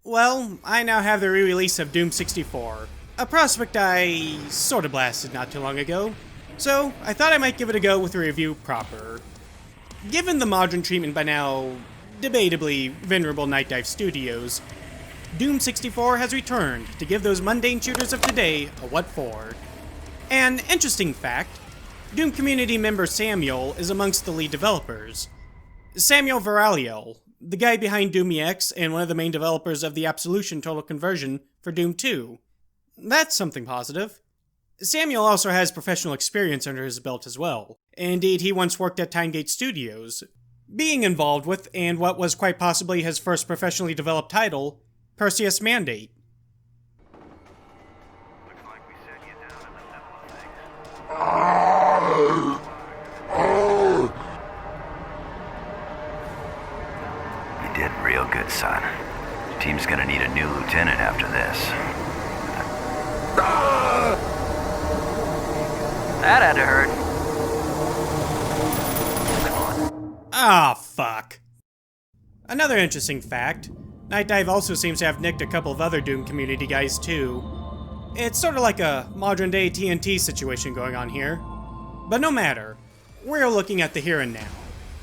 Well, I now have the re-release of Doom 64, a prospect I sorta blasted not too long ago, so I thought I might give it a go with a review proper. Given the modern treatment by now debatably venerable Nightdive Studios, Doom 64 has returned to give those mundane shooters of today a what for. An interesting fact, Doom community member Samuel is amongst the lead developers. Samuel Varaliel, the guy behind Doom EX and one of the main developers of the Absolution Total Conversion for Doom 2. That's something positive. Samuel also has professional experience under his belt as well. Indeed, he once worked at Timegate Studios, being involved with and what was quite possibly his first professionally developed title, Perseus Mandate. Looks like we set you down in the middle of things. You did real good, son. The team's gonna need a new lieutenant after this. That had to hurt. Ah, fuck. Another interesting fact, Nightdive also seems to have nicked a couple of other Doom community guys too. It's sort of like a modern day TNT situation going on here. But no matter, we're looking at the here and now,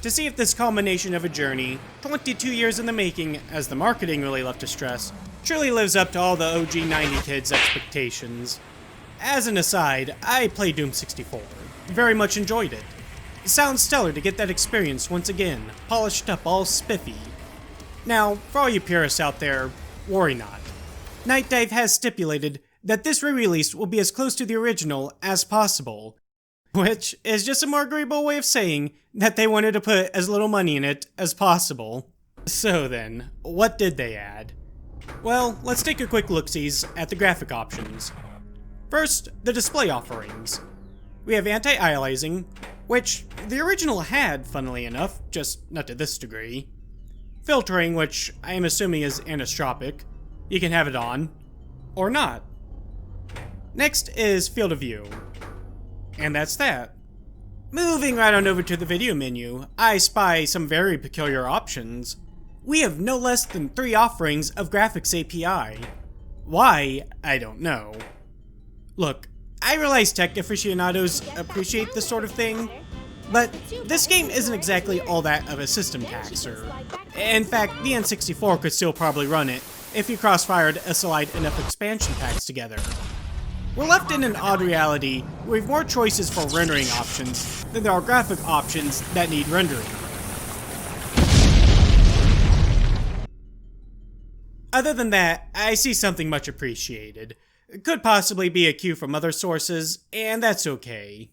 to see if this culmination of a journey, 22 years in the making, as the marketing really left to stress, truly lives up to all the OG 90 kids' expectations. As an aside, I played Doom 64. Very much enjoyed it. It sounds stellar to get that experience once again, polished up all spiffy. Now, for all you purists out there, worry not. Nightdive has stipulated that this re-release will be as close to the original as possible, which is just a more agreeable way of saying that they wanted to put as little money in it as possible. So then, what did they add? Well, let's take a quick look-sees at the graphic options. First, the display offerings. We have anti-aliasing, which the original had, funnily enough, just not to this degree. Filtering, which I am assuming is anisotropic. You can have it on, or not. Next is field of view. And that's that. Moving right on over to the video menu, I spy some very peculiar options. We have no less than 3 offerings of graphics API. Why, I don't know. Look, I realize tech aficionados appreciate this sort of thing, but this game isn't exactly all that of a system taxer. In fact, the N64 could still probably run it if you cross-fired SLI'd enough expansion packs together. We're left in an odd reality where we have more choices for rendering options than there are graphic options that need rendering. Other than that, I see something much appreciated. It could possibly be a cue from other sources, and that's okay.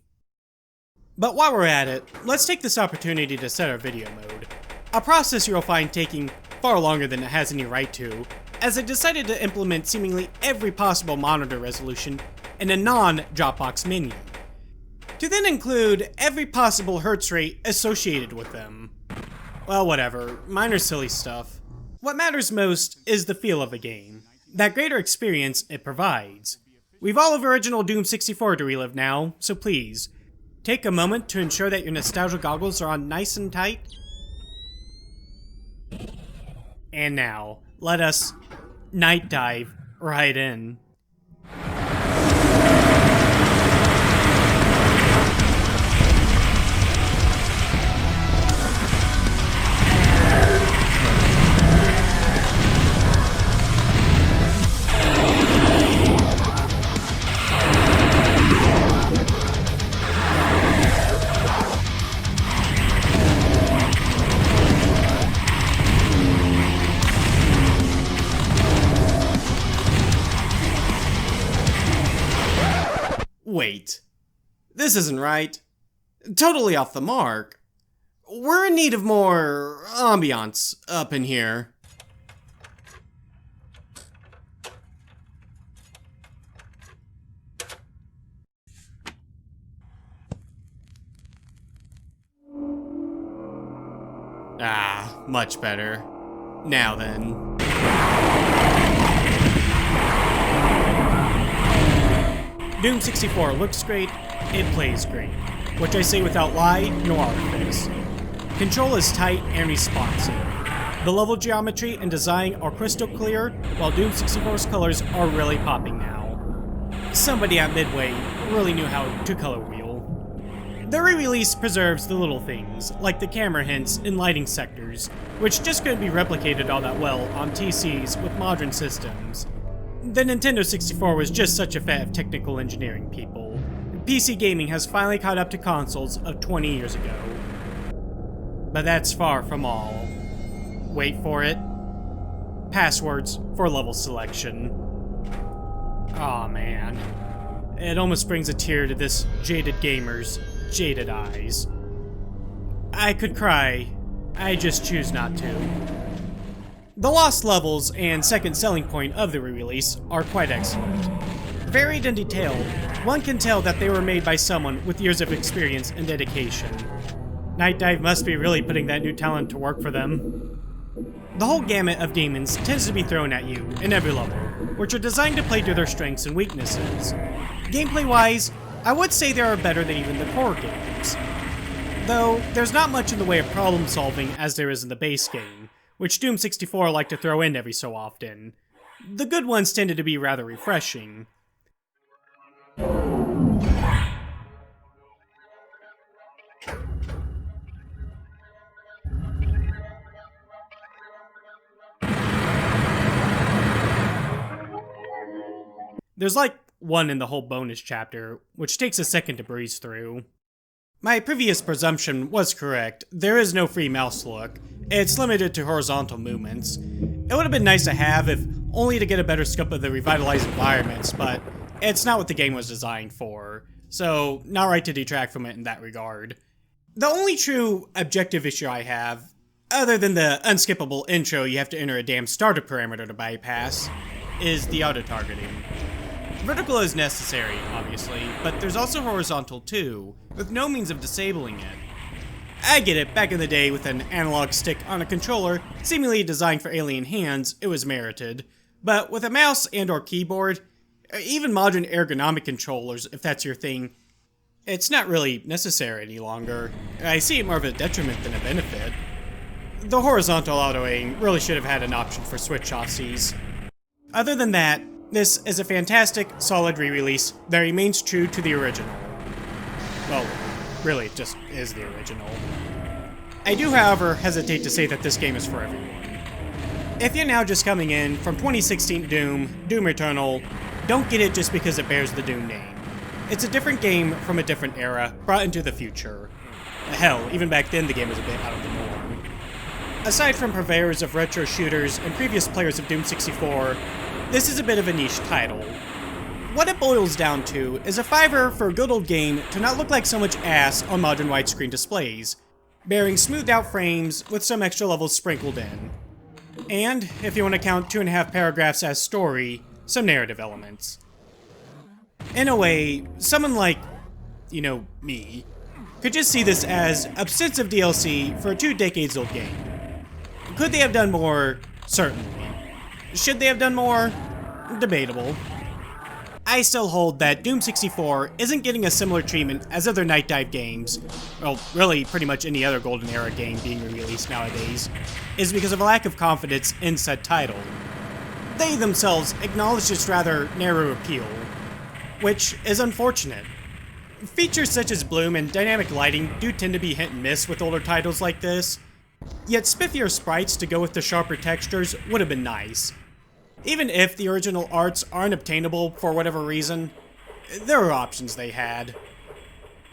But while we're at it, let's take this opportunity to set our video mode. A process you'll find taking far longer than it has any right to, as I decided to implement seemingly every possible monitor resolution in a non-Dropbox menu, to then include every possible hertz rate associated with them. Well, whatever, minor silly stuff. What matters most is the feel of a game, that greater experience it provides. We've all of original Doom 64 to relive now, so please, take a moment to ensure that your nostalgia goggles are on nice and tight. And now, let us Nightdive right in. Wait, this isn't right. Totally off the mark. We're in need of more ambiance up in here. Ah, much better. Now then. Doom 64 looks great, it plays great, which I say without lie nor artifice. Control is tight and responsive. The level geometry and design are crystal clear, while Doom 64's colors are really popping now. Somebody at Midway really knew how to color wheel. The re-release preserves the little things, like the camera hints and lighting sectors, which just couldn't be replicated all that well on TCs with modern systems. The Nintendo 64 was just such a fet of technical engineering people. PC gaming has finally caught up to consoles of 20 years ago. But that's far from all. Wait for it. Passwords for level selection. Aw, man. It almost brings a tear to this jaded gamer's jaded eyes. I could cry. I just choose not to. The lost levels and second selling point of the re-release are quite excellent. Varied and detailed, one can tell that they were made by someone with years of experience and dedication. Nightdive must be really putting that new talent to work for them. The whole gamut of demons tends to be thrown at you in every level, which are designed to play to their strengths and weaknesses. Gameplay-wise, I would say they are better than even the core games. Though, there's not much in the way of problem solving as there is in the base game, which Doom 64 like to throw in every so often. The good ones tended to be rather refreshing. There's like one in the whole bonus chapter, which takes a second to breeze through. My previous presumption was correct. There is no free mouse look. It's limited to horizontal movements. It would have been nice to have, if only to get a better scope of the revitalized environments, but it's not what the game was designed for, so not right to detract from it in that regard. The only true objective issue I have, other than the unskippable intro you have to enter a damn starter parameter to bypass, is the auto-targeting. Vertical is necessary, obviously, but there's also horizontal too, with no means of disabling it. I get it, back in the day with an analog stick on a controller, seemingly designed for alien hands, it was merited. But with a mouse and or keyboard, even modern ergonomic controllers, if that's your thing, it's not really necessary any longer. I see it more of a detriment than a benefit. The horizontal auto-aim really should have had an option for switch-offsies. Other than that, this is a fantastic, solid re-release that remains true to the original. Well, really, it just is the original. I do, however, hesitate to say that this game is for everyone. If you're now just coming in from 2016 Doom Eternal, don't get it just because it bears the Doom name. It's a different game from a different era, brought into the future. Hell, even back then the game was a bit out of the norm. Aside from purveyors of retro shooters and previous players of Doom 64, this is a bit of a niche title. What it boils down to is a fiver for a good old game to not look like so much ass on modern widescreen displays, bearing smoothed out frames with some extra levels sprinkled in. And, if you want to count 2.5 paragraphs as story, some narrative elements. In a way, someone like, me, could just see this as obsessive DLC for a 2 decades old game. Could they have done more? Certainly. Should they have done more? Debatable. I still hold that Doom 64 isn't getting a similar treatment as other Nightdive games, well, really pretty much any other Golden Era game being released nowadays, is because of a lack of confidence in said title. They themselves acknowledge its rather narrow appeal, which is unfortunate. Features such as bloom and dynamic lighting do tend to be hit and miss with older titles like this, yet spiffier sprites to go with the sharper textures would have been nice. Even if the original arts aren't obtainable for whatever reason, there are options they had.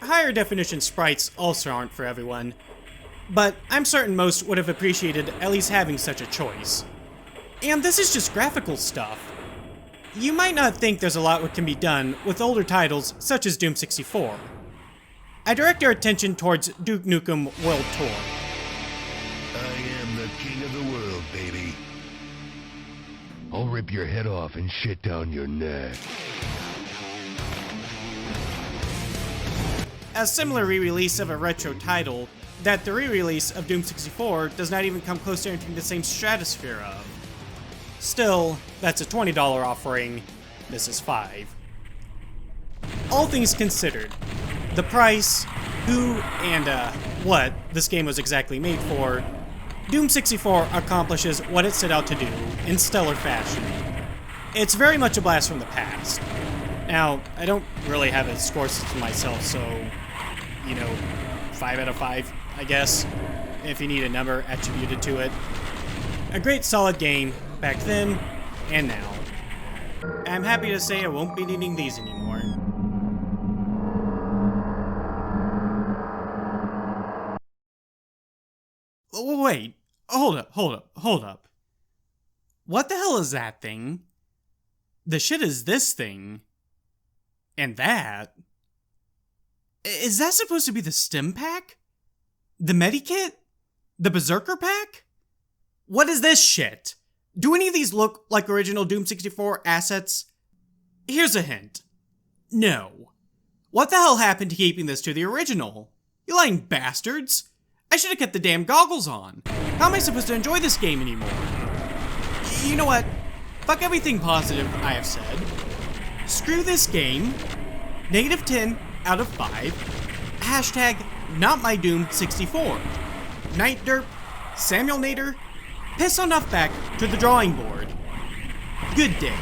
Higher definition sprites also aren't for everyone, but I'm certain most would have appreciated at least having such a choice. And this is just graphical stuff. You might not think there's a lot that can be done with older titles such as Doom 64. I direct your attention towards Duke Nukem World Tour. I am the king of the world, baby. I'll rip your head off and shit down your neck. A similar re-release of a retro title that the re-release of Doom 64 does not even come close to entering the same stratosphere of. Still, that's a $20 offering, this is $5. All things considered, the price, who, and what this game was exactly made for, Doom 64 accomplishes what it set out to do in stellar fashion. It's very much a blast from the past. Now, I don't really have a score system myself, so, 5 out of 5, I guess, if you need a number attributed to it. A great solid game back then and now. I'm happy to say I won't be needing these anymore. Wait, hold up. What the hell is that thing? The shit is this thing. And that? Is that supposed to be the stim pack? The medikit? The berserker pack? What is this shit? Do any of these look like original Doom 64 assets? Here's a hint. No. What the hell happened to keeping this to the original? You lying bastards! I should have kept the damn goggles on. How am I supposed to enjoy this game anymore? You know what? Fuck everything positive I have said. Screw this game. -10 out of 5. Hashtag not my Doom 64. Night Derp, Samuel Nader, piss on off back to the drawing board. Good day.